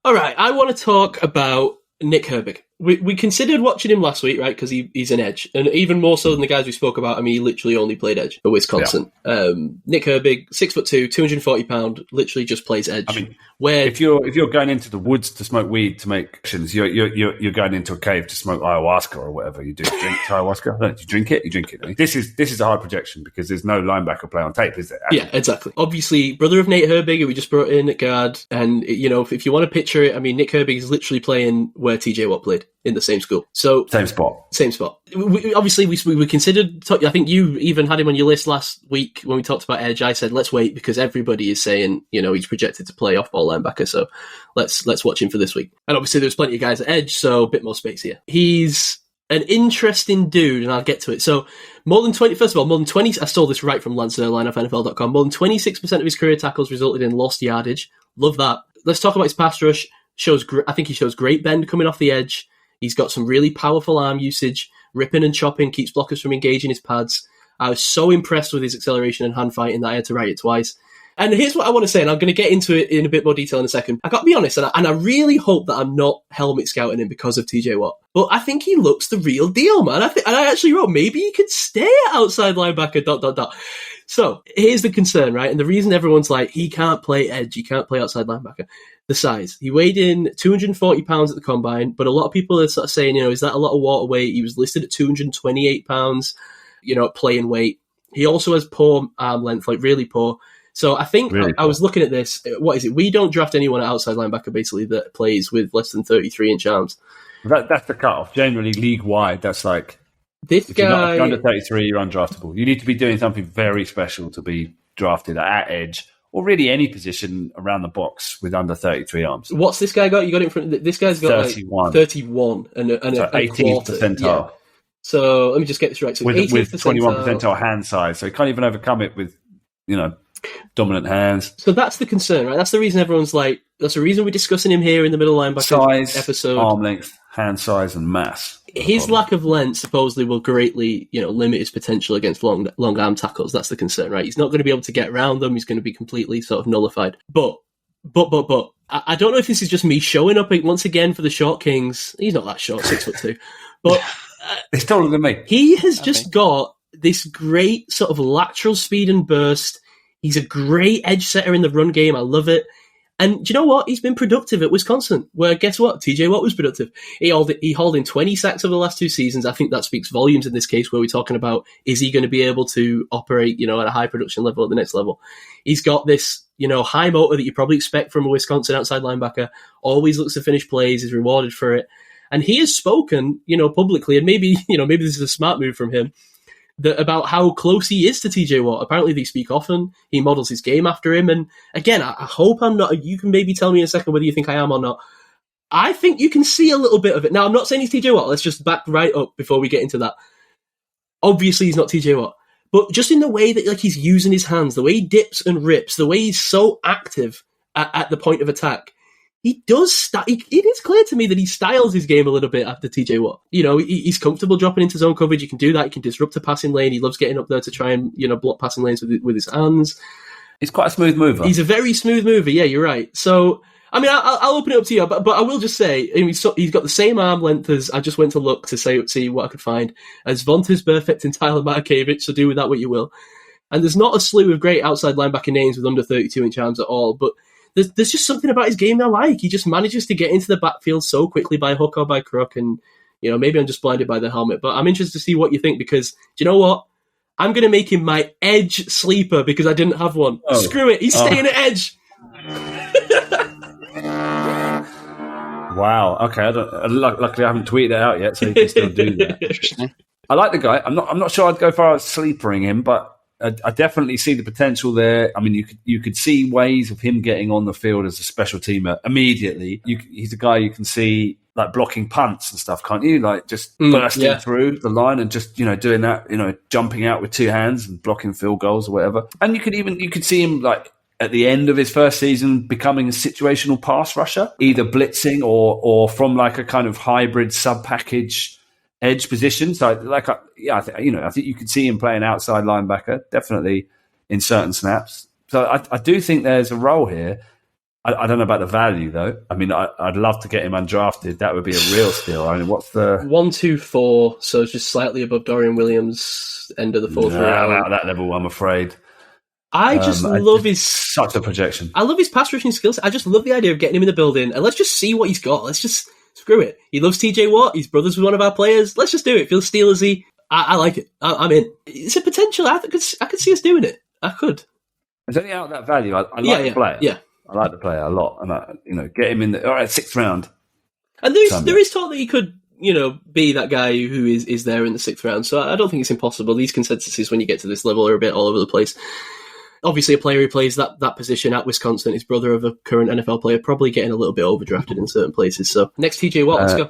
All right, I want to talk about Nick Herbig. We considered watching him last week, right? Because he's an edge. And even more so than the guys we spoke about, I mean, he literally only played edge for Wisconsin. Yeah. Nick Herbig, 6'2", 240-pound, literally just plays edge. I mean, if you're going into the woods to smoke weed to make actions, you're going into a cave to smoke ayahuasca or whatever you do. Drink ayahuasca? No, you drink it. You drink it. This is a hard projection because there's no linebacker play on tape, is there? Yeah, exactly. Obviously, brother of Nate Herbig, who we just brought in at guard, and if you want to picture it, I mean, Nick Herbig is literally playing where TJ Watt played. In the same school. So Same spot. We considered, I think you even had him on your list last week when we talked about edge. I said, let's wait because everybody is saying, he's projected to play off-ball linebacker. So let's watch him for this week. And obviously there's plenty of guys at edge, so a bit more space here. He's an interesting dude, and I'll get to it. So more than 20, I stole this right from Lance Zierlein of NFL.com. More than 26% of his career tackles resulted in lost yardage. Love that. Let's talk about his pass rush. I think he shows great bend coming off the edge. He's got some really powerful arm usage, ripping and chopping, keeps blockers from engaging his pads. I was so impressed with his acceleration and hand fighting that I had to write it twice. And here's what I want to say, and I'm going to get into it in a bit more detail in a second. I got to be honest, and I really hope that I'm not helmet scouting him because of TJ Watt. But I think he looks the real deal, man. And I actually wrote, maybe he could stay at outside linebacker, ... So here's the concern, right? And the reason everyone's like, he can't play edge, he can't play outside linebacker. The size. He weighed in 240 pounds at the combine, but a lot of people are sort of saying, is that a lot of water weight? He was listed at 228 pounds, playing weight. He also has poor arm length, like really poor. So I think really I was looking at this. What is it? We don't draft anyone at outside linebacker, basically, that plays with less than 33-inch arms. That's the cutoff. Generally, league-wide, that's like, if you're under 33, you're undraftable. You need to be doing something very special to be drafted at edge, or really any position around the box with under 33 arms. What's this guy got? You got it from this guy's got 31. 31 and so 18th percentile. Yeah. So let me just get this right. So with 21 percentile hand size, so he can't even overcome it with dominant hands. So that's the concern, right? That's the reason everyone's like. That's the reason we're discussing him here in the middle linebacker size, episode. Arm length, hand size, and mass. His lack of length supposedly will greatly, limit his potential against long arm tackles. That's the concern, right? He's not going to be able to get around them. He's going to be completely sort of nullified. But I don't know if this is just me showing up once again for the short kings. He's not that short, 6'2", but he's taller than me. He has just got this great sort of lateral speed and burst. He's a great edge setter in the run game. I love it. And do you know what? He's been productive at Wisconsin, where guess what? TJ Watt was productive. He hauled in 20 sacks over the last 2 seasons. I think that speaks volumes in this case where we're talking about, is he going to be able to operate, at a high production level at the next level? He's got this, high motor that you probably expect from a Wisconsin outside linebacker, always looks to finish plays, is rewarded for it. And he has spoken, publicly, and maybe this is a smart move from him, about how close he is to TJ Watt. Apparently they speak often. He models his game after him. And again, I hope I'm not, you can maybe tell me in a second whether you think I am or not. I think you can see a little bit of it. Now, I'm not saying he's TJ Watt. Let's just back right up before we get into that. Obviously, he's not TJ Watt. But just in the way that he's using his hands, the way he dips and rips, the way he's so active at the point of attack, he does. It is clear to me that he styles his game a little bit after TJ Watt. He's comfortable dropping into zone coverage. He can do that. He can disrupt a passing lane. He loves getting up there to try and block passing lanes with his hands. He's quite a smooth mover. He's a very smooth mover. Yeah, you're right. So I mean, I'll open it up to you, but I will just say he's got the same arm length as I just went to look to see what I could find as Vontaze Burfict and Tyler Markevich. So do with that what you will. And there's not a slew of great outside linebacker names with under 32-inch arms at all, but there's just something about his game I like. He just manages to get into the backfield so quickly by hook or by crook, and maybe I'm just blinded by the helmet, but I'm interested to see what you think because do you know what? I'm going to make him my edge sleeper because I didn't have one. Oh. Screw it, he's staying at edge. Wow. Okay. Luckily, I haven't tweeted it out yet, so you can still do that. Interesting. I like the guy. I'm not sure I'd go far as sleepering him, but I definitely see the potential there. I mean, you could see ways of him getting on the field as a special teamer immediately. He's a guy you can see like blocking punts and stuff, can't you? Like just bursting through the line and just doing that, jumping out with 2 hands and blocking field goals or whatever. And you could see him like at the end of his first season becoming a situational pass rusher, either blitzing or from like a kind of hybrid sub-package edge position. So I think you could see him playing outside linebacker, definitely in certain snaps. So I do think there's a role here. I don't know about the value, though. I mean, I'd love to get him undrafted. That would be a real steal. I mean, what's the... 124, so it's just slightly above Dorian Williams, end of the fourth round. At that level, I'm afraid. I love his... Such a projection. I love his pass rushing skills. I just love the idea of getting him in the building, and let's just see what he's got. Let's just... Screw it. He loves TJ Watt. His brother's with one of our players. Let's just do it. Feels Steelersy. I like it. I'm in. It's a potential. I could see us doing it. I could. Is there any out of that value? I like the player. Yeah. I like the player a lot, and get him in the 6th round. And there is talk that he could, be that guy who is there in the 6th round. So I don't think it's impossible. These consensuses, when you get to this level, are a bit all over the place. Obviously, a player who plays that position at Wisconsin, his brother of a current NFL player, probably getting a little bit overdrafted in certain places. So next, TJ Watt, let's go.